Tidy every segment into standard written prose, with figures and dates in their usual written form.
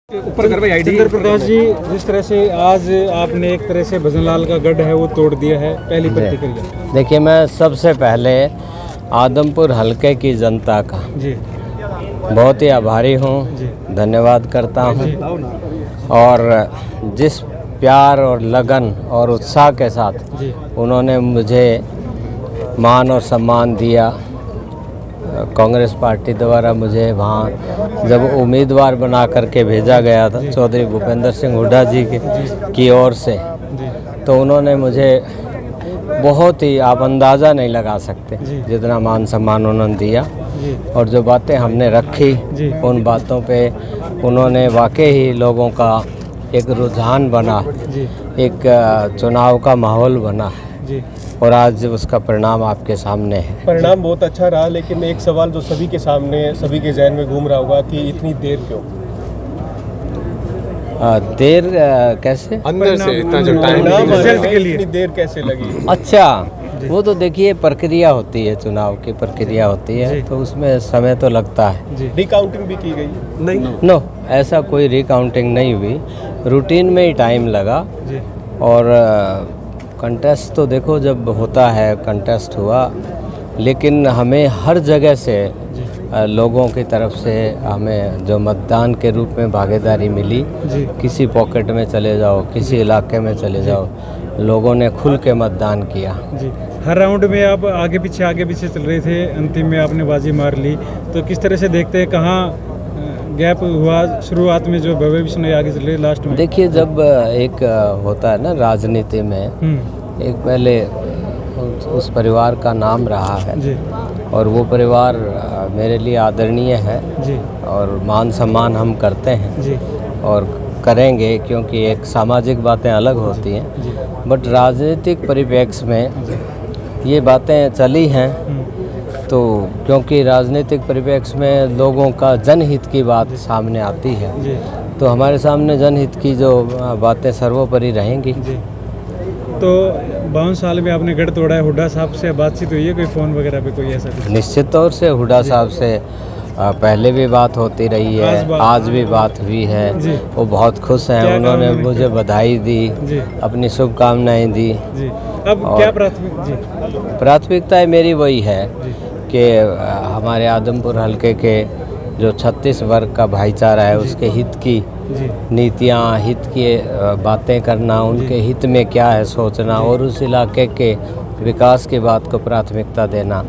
ऊपर कर भाई आईडी। चंद्र प्रकाश जी, जिस तरह से आज आपने एक तरह से भजनलाल का गढ़ है वो तोड़ दिया है, पहली प्रतिक्रिया। देखिए, मैं सबसे पहले आदमपुर हलके की जनता का जी बहुत ही आभारी हूँ, धन्यवाद करता हूँ। और जिस प्यार और लगन और उत्साह के साथ उन्होंने मुझे मान और सम्मान दिया, कांग्रेस पार्टी द्वारा मुझे वहाँ जब उम्मीदवार बना करके भेजा गया था चौधरी भूपेंद्र सिंह हुड्डा जी की ओर से, तो उन्होंने मुझे बहुत ही, आप अंदाज़ा नहीं लगा सकते जितना मान सम्मान उन्होंने दिया। और जो बातें हमने रखी उन बातों पे उन्होंने वाकई ही लोगों का एक रुझान बना, एक चुनाव का माहौल बना और आज उसका परिणाम आपके सामने है। परिणाम बहुत अच्छा रहा, लेकिन एक सवाल जो सभी के सामने, सभी के जहन में घूम रहा होगा कि इतनी देर क्यों? देर कैसे? अंदर से इतना जो टाइम रिजल्ट के लिए इतनी देर कैसे लगी? अच्छा, वो तो देखिए प्रक्रिया होती है, चुनाव की प्रक्रिया होती है, तो उसमें समय तो लगता है। रिकाउंटिंग भी की गई? नहीं, नो, ऐसा कोई रिकाउंटिंग नहीं हुई, रूटीन में ही टाइम लगा। और कंटेस्ट तो देखो जब होता है, कंटेस्ट हुआ, लेकिन हमें हर जगह से लोगों की तरफ से हमें जो मतदान के रूप में भागीदारी मिली, किसी पॉकेट में चले जाओ, किसी इलाके में चले जाओ, लोगों ने खुल के मतदान किया। हर राउंड में आप आगे पीछे चल रहे थे, अंतिम में आपने बाजी मार ली, तो किस तरह से देखते हैं कहाँ गैप हुआ? शुरुआत में जो भव्य विष्णु आगे चल रहे, लास्ट में देखिए, जब एक होता है ना राजनीति में, एक पहले उस परिवार का नाम रहा है और वो परिवार मेरे लिए आदरणीय है और मान सम्मान हम करते हैं और करेंगे, क्योंकि एक सामाजिक बातें अलग होती हैं, बट राजनीतिक परिप्रेक्ष्य में ये बातें चली हैं। तो क्योंकि राजनीतिक परिप्रेक्ष्य में लोगों का जनहित की बात सामने आती है, तो हमारे सामने जनहित की जो बातें सर्वोपरि रहेंगी। तो 52 साल में आपने गढ़ तोड़ा है, हुड्डा साहब से बातचीत हुई है कोई फ़ोन वगैरह पे, कोई ऐसा कुछ? निश्चित तौर से हुड्डा साहब से पहले भी बात होती रही है, आज भी बात हुई है। वो बहुत खुश हैं, उन्होंने मुझे बधाई दी, अपनी शुभकामनाएं दी। अब क्या प्राथमिकताएं मेरी वही है कि हमारे आदमपुर हलके के जो 36 वर्ग का भाईचारा है, उसके हित की नीतियाँ, हित की बातें करना, उनके हित में क्या है सोचना और उस इलाके के विकास की बात को प्राथमिकता देना।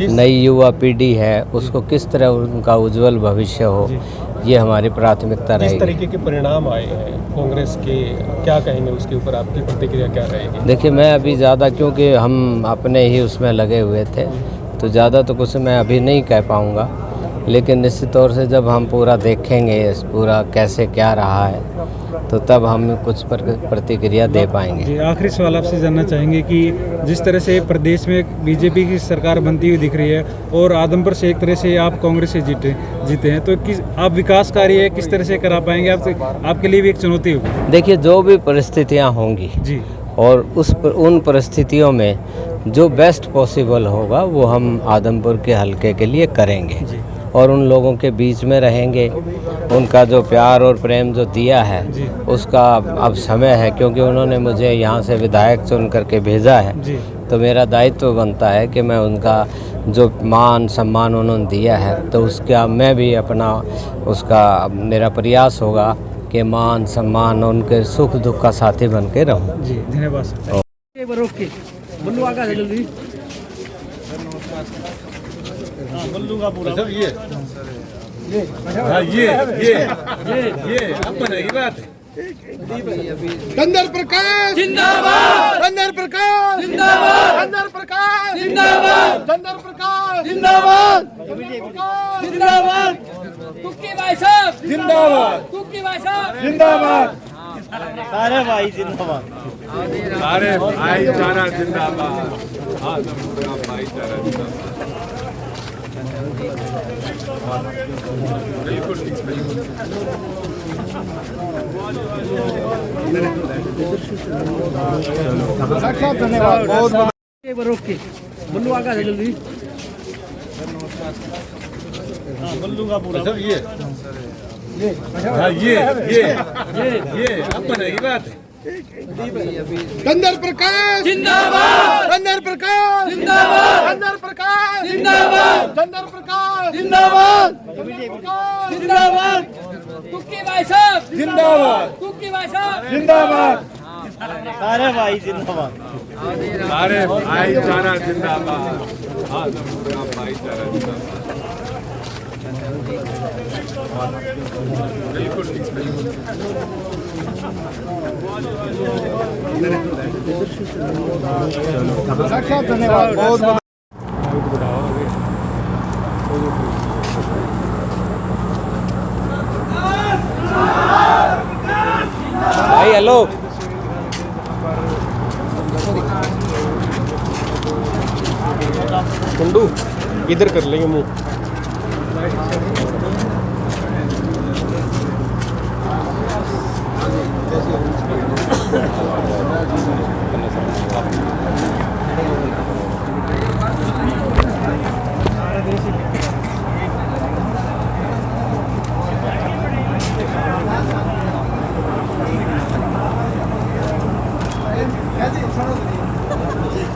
नई युवा पीढ़ी है, उसको किस तरह उनका उज्जवल भविष्य हो, ये हमारी प्राथमिकता रहेगी। किस तरीके के परिणाम आए हैं कांग्रेस के, क्या कहेंगे उसके ऊपर? आपकी प्रतिक्रिया क्या रहेगी? देखिए, मैं अभी ज़्यादा, क्योंकि हम अपने ही उसमें लगे हुए थे, तो ज़्यादा तो कुछ मैं अभी नहीं कह पाऊँगा, लेकिन निश्चित तौर से जब हम पूरा देखेंगे, पूरा कैसे क्या रहा है, तो तब हम कुछ प्रतिक्रिया दे पाएंगे। आखिरी सवाल आपसे जानना चाहेंगे कि जिस तरह से प्रदेश में बीजेपी की सरकार बनती हुई दिख रही है और आदमपुर से एक तरह से आप कांग्रेस से जीते हैं, तो आप विकास कार्य किस तरह से करा पाएंगे? आपके लिए भी एक चुनौती होगी। देखिए, जो भी परिस्थितियाँ होंगी और उन परिस्थितियों में जो बेस्ट पॉसिबल होगा वो हम आदमपुर के हलके के लिए करेंगे और उन लोगों के बीच में रहेंगे। उनका जो प्यार और प्रेम जो दिया है उसका अब समय है, क्योंकि उन्होंने मुझे यहाँ से विधायक चुन करके भेजा है, तो मेरा दायित्व बनता है कि मैं उनका जो मान सम्मान उन्होंने दिया है, तो उसका मैं भी अपना, उसका मेरा प्रयास होगा कि मान सम्मान उनके सुख दुख का साथी बन के रहूँ। जी, धन्यवाद। बल्लू का पूरा ये अब बनेगी बात। चंद्र प्रकाश जिंदाबाद, चंद्र प्रकाश जिंदाबाद, चंद्र प्रकाश जिंदाबाद, चंद्र प्रकाश जिंदाबाद, जिंदाबाद, तुक्की भाई साहब जिंदाबाद, तुक्की भाई साहब जिंदाबाद, सारे भाई जिंदाबाद, सारे भाईचारा जिंदाबाद, आदमपुर का भाईचारा जिंदाबाद। बिल्कुल धन्यवाद, बहुत बल्लू आगा है जल्दी। बल्लू का पूरा ये चंद्र प्रकाश जिंदाबाद, चंद्र प्रकाश जिंदाबाद, चंद्र प्रकाश जिंदाबाद, चंद्र प्रकाश जिंदाबाद, जिंदाबाद, कुक्की भाई साहब जिंदाबाद, कुक्की भाई साहब जिंदाबाद, सारे भाई जिंदाबाद। सारे भाईचारा जिंदाबाद, आदमपुर का भाईचारा जिंदाबाद। धन्यवाद, बहुत भाई हेलो। कुंडू इधर कर लेंगे मुंह।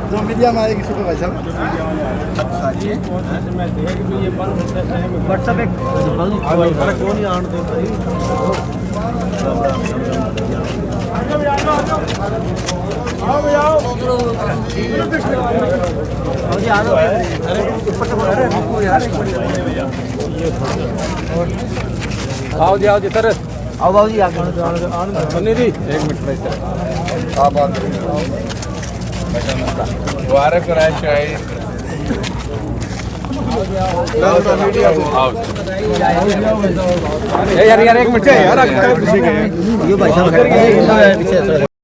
जो मीडिया में आएगी सुबह भाई साहब व्हाट्सएप एक कौन ही आन आओ जी सर, आओ बाबू जी आगे सन्नी जी 1 मिनट आप मुबारक कराए चाहिए यार 1 मिनट यार, ये भाई साहब